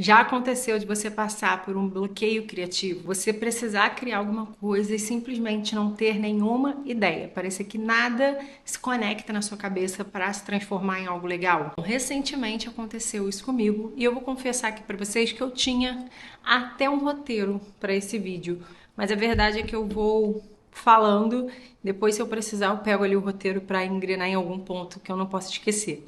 Já aconteceu de você passar por um bloqueio criativo, você precisar criar alguma coisa e simplesmente não ter nenhuma ideia, parecer que nada se conecta na sua cabeça para se transformar em algo legal? Recentemente aconteceu isso comigo e eu vou confessar aqui para vocês que eu tinha até um roteiro para esse vídeo, mas a verdade é que eu vou falando, depois se eu precisar eu pego ali o roteiro para engrenar em algum ponto que eu não posso esquecer.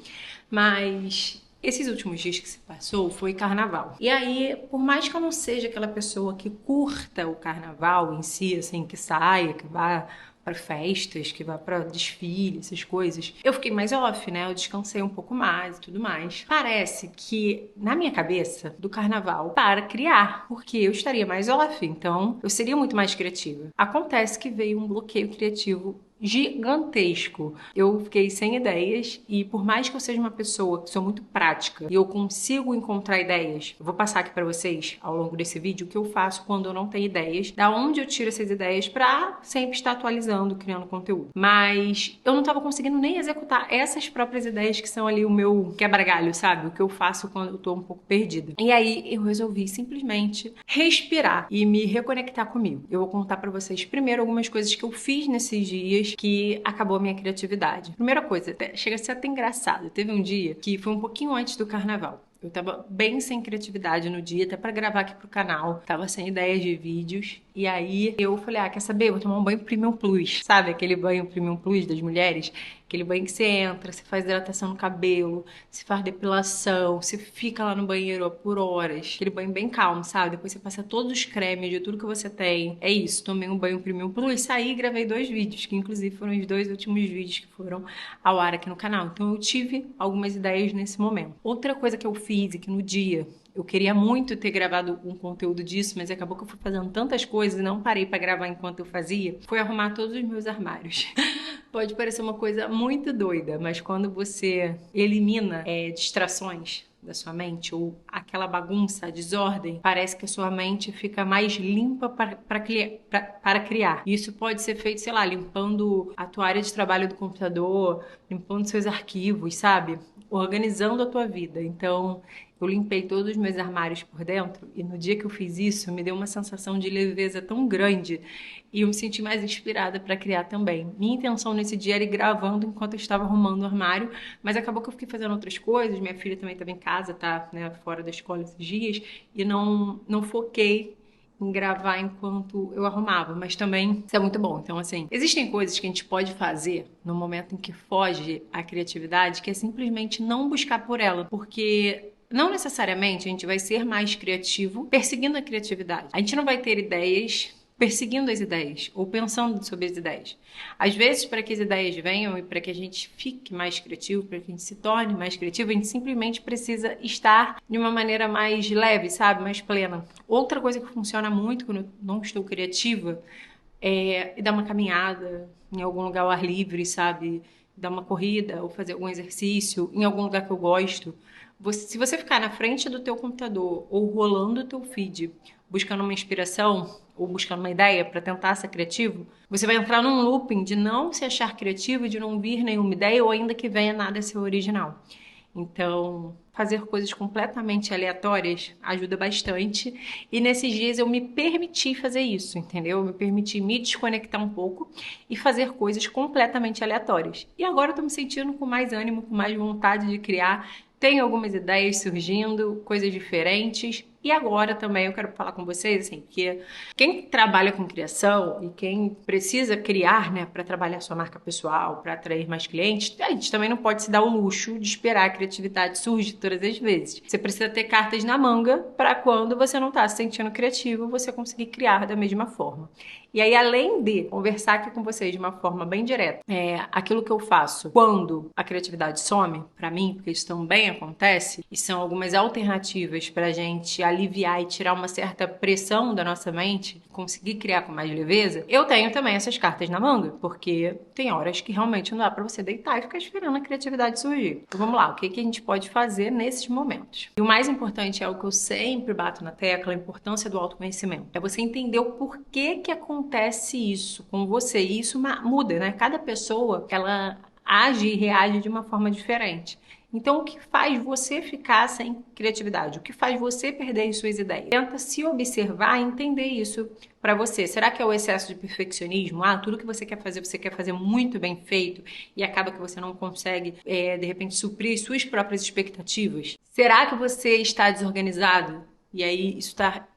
Mas esses últimos dias que se passou foi carnaval. E aí, por mais que eu não seja aquela pessoa que curta o carnaval em si, assim, que saia, que vá para festas, que vá para desfile, essas coisas, eu fiquei mais off, né? Eu descansei um pouco mais e tudo mais. Parece que na minha cabeça do carnaval para criar, porque eu estaria mais off, então eu seria muito mais criativa. Acontece que veio um bloqueio criativo gigantesco. Eu fiquei sem ideias e por mais que eu seja uma pessoa que sou muito prática e eu consigo encontrar ideias, eu vou passar aqui para vocês ao longo desse vídeo o que eu faço quando eu não tenho ideias, da onde eu tiro essas ideias para sempre estar atualizando, criando conteúdo. Mas eu não estava conseguindo nem executar essas próprias ideias que são ali o meu quebra-galho, sabe? O que eu faço quando eu tô um pouco perdida. E aí eu resolvi simplesmente respirar e me reconectar comigo. Eu vou contar para vocês primeiro algumas coisas que eu fiz nesses dias que acabou a minha criatividade. Primeira coisa, chega a ser até engraçado. Teve um dia que foi um pouquinho antes do carnaval. Eu tava bem sem criatividade no dia, até pra gravar aqui pro canal. Tava sem ideias de vídeos. E aí eu falei, quer saber? Eu vou tomar um banho Premium Plus. Sabe aquele banho Premium Plus das mulheres? Aquele banho que você entra, você faz hidratação no cabelo, você faz depilação, você fica lá no banheiro por horas. Aquele banho bem calmo, sabe? Depois você passa todos os cremes de tudo que você tem. É isso, tomei um banho Premium Plus, saí e gravei 2 vídeos, que inclusive foram os 2 últimos vídeos que foram ao ar aqui no canal. Então eu tive algumas ideias nesse momento. Outra coisa que eu fiz é que no dia eu queria muito ter gravado um conteúdo disso, mas acabou que eu fui fazendo tantas coisas e não parei para gravar enquanto eu fazia. Foi arrumar todos os meus armários. Pode parecer uma coisa muito doida, mas quando você elimina distrações da sua mente ou aquela bagunça, a desordem, parece que a sua mente fica mais limpa para criar. Isso pode ser feito, sei lá, limpando a tua área de trabalho do computador, limpando seus arquivos, sabe? Organizando a tua vida. Então, eu limpei todos os meus armários por dentro e no dia que eu fiz isso, me deu uma sensação de leveza tão grande e eu me senti mais inspirada para criar também. Minha intenção nesse dia era ir gravando enquanto eu estava arrumando o armário, mas acabou que eu fiquei fazendo outras coisas. Minha filha também estava em casa, tá, né, fora da escola esses dias, e não foquei em gravar enquanto eu arrumava, mas também isso é muito bom. Então, assim, existem coisas que a gente pode fazer no momento em que foge a criatividade, que é simplesmente não buscar por ela, porque não necessariamente a gente vai ser mais criativo perseguindo a criatividade. A gente não vai ter ideias perseguindo as ideias ou pensando sobre as ideias. Às vezes, para que as ideias venham e para que a gente fique mais criativo, para que a gente se torne mais criativo, a gente simplesmente precisa estar de uma maneira mais leve, sabe? Mais plena. Outra coisa que funciona muito quando eu não estou criativa é dar uma caminhada em algum lugar ao ar livre, sabe? Dar uma corrida ou fazer algum exercício em algum lugar que eu gosto. Se você ficar na frente do teu computador ou rolando o teu feed, buscando uma inspiração ou buscando uma ideia para tentar ser criativo, você vai entrar num looping de não se achar criativo, de não vir nenhuma ideia ou ainda que venha nada a ser original. Então, fazer coisas completamente aleatórias ajuda bastante. E nesses dias eu me permiti fazer isso, entendeu? Eu me permiti me desconectar um pouco e fazer coisas completamente aleatórias. E agora eu tô me sentindo com mais ânimo, com mais vontade de criar. Tenho algumas ideias surgindo, coisas diferentes. E agora também eu quero falar com vocês, assim, que quem trabalha com criação e quem precisa criar, né, para trabalhar sua marca pessoal, para atrair mais clientes, a gente também não pode se dar o luxo de esperar a criatividade surgir todas as vezes. Você precisa ter cartas na manga para quando você não está se sentindo criativo, você conseguir criar da mesma forma. E aí, além de conversar aqui com vocês de uma forma bem direta, aquilo que eu faço quando a criatividade some, para mim, porque isso também acontece, e são algumas alternativas para a gente aliviar e tirar uma certa pressão da nossa mente, conseguir criar com mais leveza, eu tenho também essas cartas na manga, porque tem horas que realmente não dá para você deitar e ficar esperando a criatividade surgir. Então vamos lá, o que a gente pode fazer nesses momentos? E o mais importante é o que eu sempre bato na tecla, a importância do autoconhecimento. É você entender o porquê que acontece isso com você, e isso muda, né? Cada pessoa, ela age e reage de uma forma diferente. Então, o que faz você ficar sem criatividade? O que faz você perder as suas ideias? Tenta se observar e entender isso para você. Será que é o excesso de perfeccionismo? Ah, tudo que você quer fazer muito bem feito e acaba que você não consegue, de repente, suprir suas próprias expectativas? Será que você está desorganizado? E aí isso está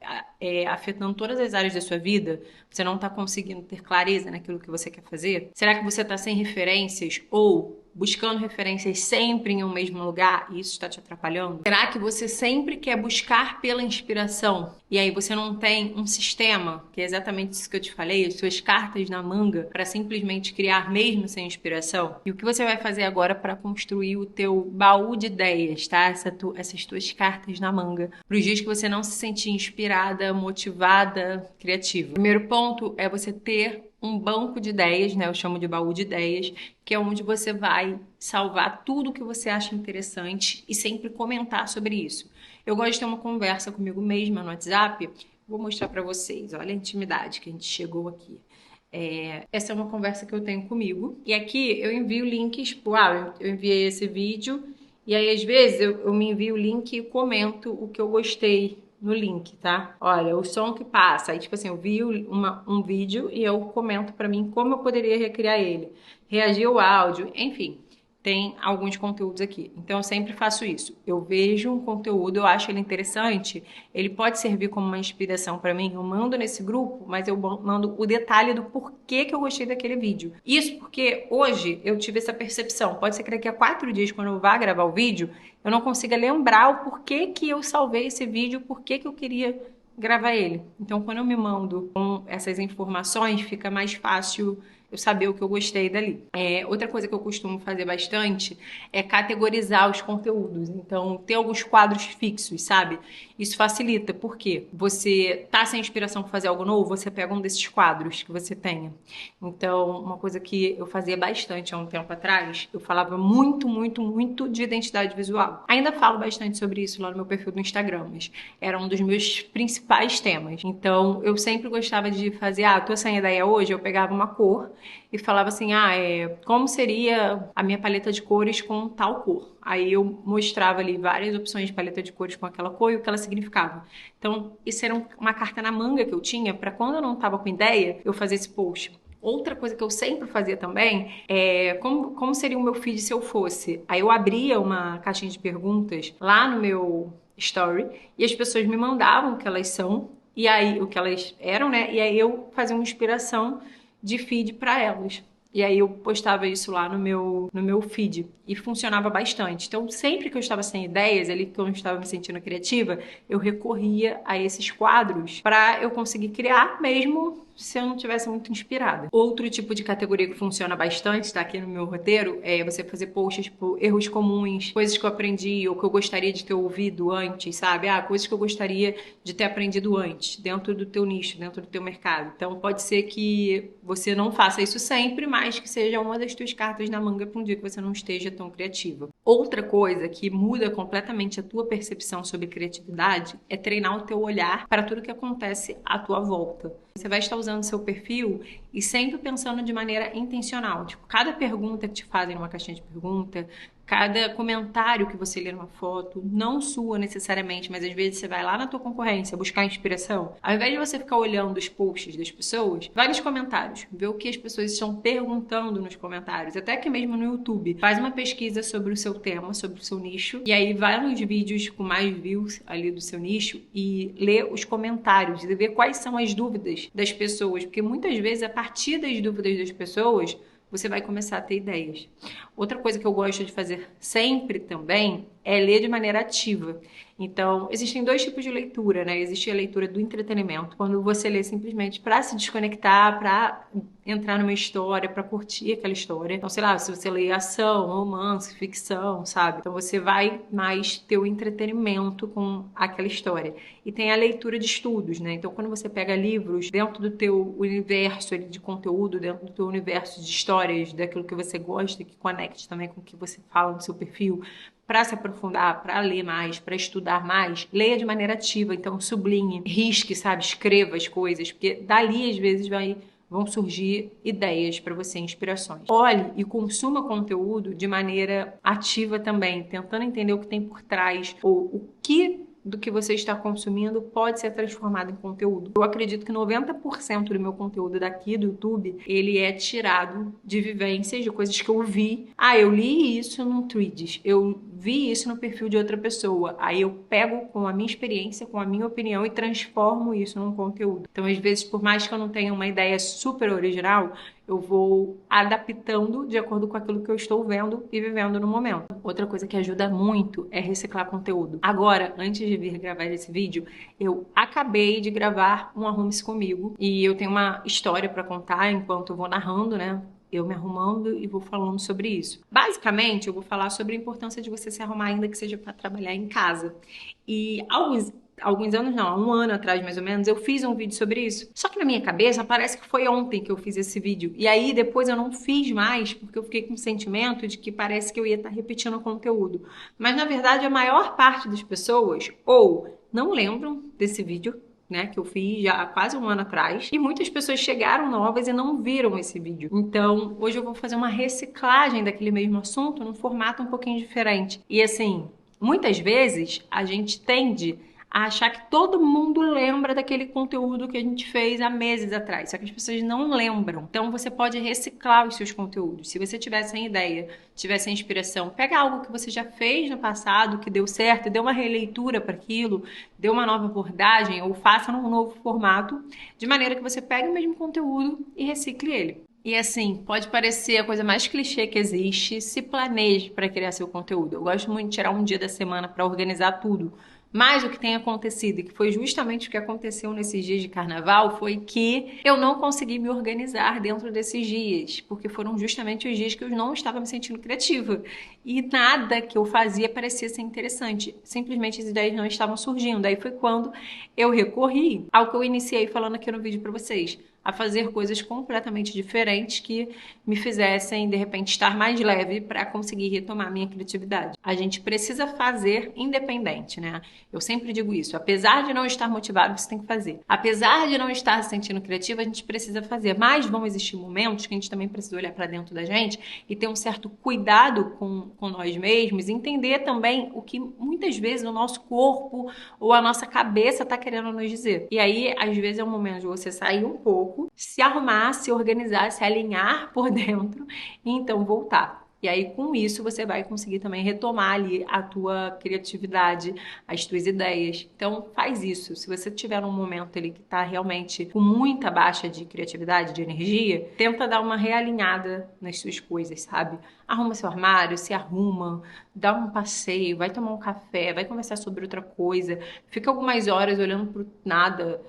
afetando todas as áreas da sua vida? Você não está conseguindo ter clareza naquilo que você quer fazer? Será que você está sem referências ou buscando referências sempre em um mesmo lugar e isso está te atrapalhando? Será que você sempre quer buscar pela inspiração e aí você não tem um sistema, que é exatamente isso que eu te falei, as suas cartas na manga para simplesmente criar mesmo sem inspiração? E o que você vai fazer agora para construir o teu baú de ideias, tá? Essas tuas cartas na manga, para os dias que você não se sentir inspirada, motivada, criativa. O primeiro ponto é você ter um banco de ideias, né? Eu chamo de baú de ideias, que é onde você vai salvar tudo que você acha interessante e sempre comentar sobre isso. Eu gosto de ter uma conversa comigo mesma no WhatsApp. Vou mostrar para vocês. Olha a intimidade que a gente chegou aqui. Essa é uma conversa que eu tenho comigo. E aqui eu envio links. Eu enviei esse vídeo. E aí, às vezes, eu me envio o link e comento o que eu gostei no link, tá? Olha, o som que passa. Aí, tipo assim, eu vi um vídeo e eu comento pra mim como eu poderia recriar ele. Reagir ao áudio, enfim. Tem alguns conteúdos aqui. Então, eu sempre faço isso. Eu vejo um conteúdo, eu acho ele interessante, ele pode servir como uma inspiração para mim. Eu mando nesse grupo, mas eu mando o detalhe do porquê que eu gostei daquele vídeo. Isso porque hoje eu tive essa percepção. Pode ser que daqui a 4 dias, quando eu vá gravar o vídeo, eu não consiga lembrar o porquê que eu salvei esse vídeo, porquê que eu queria gravar ele. Então, quando eu me mando com essas informações, fica mais fácil eu saber o que eu gostei dali. Outra coisa que eu costumo fazer bastante é categorizar os conteúdos. Então, ter alguns quadros fixos, sabe? Isso facilita, porque você tá sem inspiração para fazer algo novo, você pega um desses quadros que você tenha. Então, uma coisa que eu fazia bastante há um tempo atrás, eu falava muito, muito, muito de identidade visual. Ainda falo bastante sobre isso lá no meu perfil do Instagram, mas era um dos meus principais temas. Então, eu sempre gostava de fazer, tô sem ideia hoje, eu pegava uma cor e falava assim, como seria a minha paleta de cores com tal cor? Aí eu mostrava ali várias opções de paleta de cores com aquela cor e o que ela significava. Então, isso era uma carta na manga que eu tinha para quando eu não estava com ideia, eu fazer esse post. Outra coisa que eu sempre fazia também é como seria o meu feed se eu fosse. Aí eu abria uma caixinha de perguntas lá no meu story e as pessoas me mandavam o que elas são e aí o que elas eram, né? E aí eu fazia uma inspiração de feed para elas. E aí eu postava isso lá no meu feed e funcionava bastante. Então, sempre que eu estava sem ideias, ali que eu não estava me sentindo criativa, eu recorria a esses quadros para eu conseguir criar mesmo se eu não tivesse muito inspirada. Outro tipo de categoria que funciona bastante, tá aqui no meu roteiro, é você fazer posts tipo erros comuns, coisas que eu aprendi ou que eu gostaria de ter ouvido antes, sabe? Coisas que eu gostaria de ter aprendido antes, dentro do teu nicho, dentro do teu mercado. Então pode ser que você não faça isso sempre, mas que seja uma das tuas cartas na manga para um dia que você não esteja tão criativa. Outra coisa que muda completamente a tua percepção sobre criatividade é treinar o teu olhar para tudo que acontece à tua volta. Você vai estar usando o seu perfil e sempre pensando de maneira intencional. Tipo, cada pergunta que te fazem numa caixinha de pergunta, cada comentário que você lê numa foto, não sua necessariamente, mas às vezes você vai lá na tua concorrência buscar inspiração. Ao invés de você ficar olhando os posts das pessoas, vai nos comentários, vê o que as pessoas estão perguntando nos comentários, até que mesmo no YouTube. Faz uma pesquisa sobre o seu tema, sobre o seu nicho, e aí vai nos vídeos com mais views ali do seu nicho e lê os comentários e vê quais são as dúvidas das pessoas, porque muitas vezes a partir das dúvidas das pessoas você vai começar a ter ideias. Outra coisa que eu gosto de fazer sempre também é ler de maneira ativa. Então, existem 2 tipos de leitura, né? Existe a leitura do entretenimento, quando você lê simplesmente para se desconectar, para entrar numa história, para curtir aquela história. Então, sei lá, se você lê ação, romance, ficção, sabe? Então, você vai mais ter o entretenimento com aquela história. E tem a leitura de estudos, né? Então, quando você pega livros dentro do teu universo de conteúdo, dentro do teu universo de histórias, daquilo que você gosta, que conecte também com o que você fala no seu perfil, para se aprofundar, para ler mais, para estudar mais, leia de maneira ativa, então sublinhe, risque, sabe, escreva as coisas, porque dali às vezes vão surgir ideias para você, inspirações. Olhe e consuma conteúdo de maneira ativa também, tentando entender o que tem por trás ou o que do que você está consumindo pode ser transformado em conteúdo. Eu acredito que 90% do meu conteúdo daqui do YouTube, ele é tirado de vivências, de coisas que eu vi. Ah, eu li isso num Threads, eu vi isso no perfil de outra pessoa. Aí eu pego com a minha experiência, com a minha opinião e transformo isso num conteúdo. Então, às vezes, por mais que eu não tenha uma ideia super original, eu vou adaptando de acordo com aquilo que eu estou vendo e vivendo no momento. Outra coisa que ajuda muito é reciclar conteúdo. Agora, antes de vir gravar esse vídeo, eu acabei de gravar um Arrume-se Comigo e eu tenho uma história para contar enquanto eu vou narrando, né? Eu me arrumando e vou falando sobre isso. Basicamente, eu vou falar sobre a importância de você se arrumar ainda que seja para trabalhar em casa. E alguns anos não, há um ano atrás mais ou menos, eu fiz um vídeo sobre isso. Só que na minha cabeça parece que foi ontem que eu fiz esse vídeo. E aí depois eu não fiz mais, porque eu fiquei com o sentimento de que parece que eu ia estar repetindo o conteúdo. Mas na verdade a maior parte das pessoas ou não lembram desse vídeo, né, que eu fiz já há quase um ano atrás, e muitas pessoas chegaram novas e não viram esse vídeo. Então, hoje eu vou fazer uma reciclagem daquele mesmo assunto num formato um pouquinho diferente. E assim, muitas vezes a gente tende a achar que todo mundo lembra daquele conteúdo que a gente fez há meses atrás, só que as pessoas não lembram. Então você pode reciclar os seus conteúdos. Se você tiver sem ideia, tiver sem inspiração, pega algo que você já fez no passado, que deu certo, dê uma releitura para aquilo, dê uma nova abordagem ou faça num novo formato, de maneira que você pegue o mesmo conteúdo e recicle ele. E assim, pode parecer a coisa mais clichê que existe, se planeje para criar seu conteúdo. Eu gosto muito de tirar um dia da semana para organizar tudo. Mas o que tem acontecido, e que foi justamente o que aconteceu nesses dias de carnaval, foi que eu não consegui me organizar dentro desses dias, porque foram justamente os dias que eu não estava me sentindo criativa. E nada que eu fazia parecia ser interessante. Simplesmente as ideias não estavam surgindo. Aí foi quando eu recorri ao que eu iniciei falando aqui no vídeo para vocês, a fazer coisas completamente diferentes que me fizessem, de repente, estar mais leve para conseguir retomar minha criatividade. A gente precisa fazer independente, né? Eu sempre digo isso. Apesar de não estar motivado, você tem que fazer. Apesar de não estar se sentindo criativa, a gente precisa fazer. Mas vão existir momentos que a gente também precisa olhar para dentro da gente e ter um certo cuidado com nós mesmos, entender também o que muitas vezes o nosso corpo ou a nossa cabeça está querendo nos dizer. E aí, às vezes, é um momento de você sair um pouco, se arrumar, se organizar, se alinhar por dentro e então voltar. E aí, com isso, você vai conseguir também retomar ali a tua criatividade, as tuas ideias. Então, faz isso. Se você tiver num momento ali que tá realmente com muita baixa de criatividade, de energia, tenta dar uma realinhada nas suas coisas, sabe? Arruma seu armário, se arruma, dá um passeio, vai tomar um café, vai conversar sobre outra coisa, fica algumas horas olhando pro nada.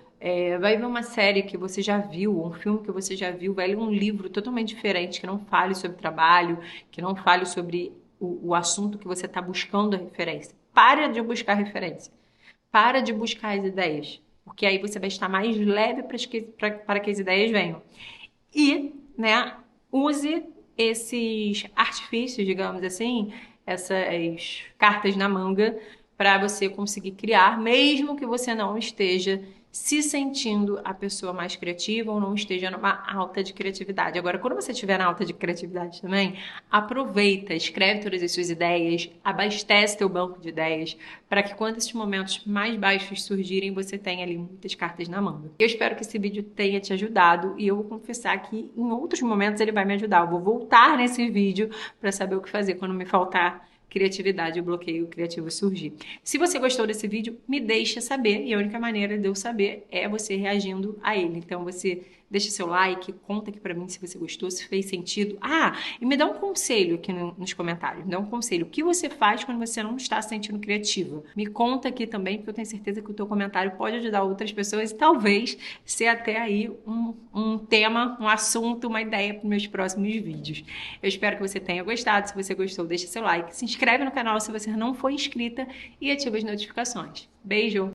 Vai ver uma série que você já viu, um filme que você já viu, vai ler um livro totalmente diferente, que não fale sobre trabalho, que não fale sobre o assunto que você está buscando a referência. Para de buscar referência. Para de buscar as ideias. Porque aí você vai estar mais leve para que as ideias venham. E, né, use esses artifícios, digamos assim, essas cartas na manga, para você conseguir criar, mesmo que você não esteja se sentindo a pessoa mais criativa ou não esteja numa alta de criatividade. Agora, quando você estiver na alta de criatividade também, aproveita, escreve todas as suas ideias, abastece teu banco de ideias, para que quando esses momentos mais baixos surgirem, você tenha ali muitas cartas na manga. Eu espero que esse vídeo tenha te ajudado e eu vou confessar que em outros momentos ele vai me ajudar. Eu vou voltar nesse vídeo para saber o que fazer quando me faltar criatividade e o bloqueio criativo surgir. Se você gostou desse vídeo, me deixa saber, e a única maneira de eu saber é você reagindo a ele. Então você deixa seu like, conta aqui pra mim se você gostou, se fez sentido. E me dá um conselho aqui nos comentários, me dá um conselho. O que você faz quando você não está se sentindo criativa? Me conta aqui também, porque eu tenho certeza que o teu comentário pode ajudar outras pessoas e talvez ser até aí um tema, um assunto, uma ideia para os meus próximos vídeos. Eu espero que você tenha gostado. Se você gostou, deixa seu like, se inscreve no canal se você não for inscrita e ativa as notificações. Beijo!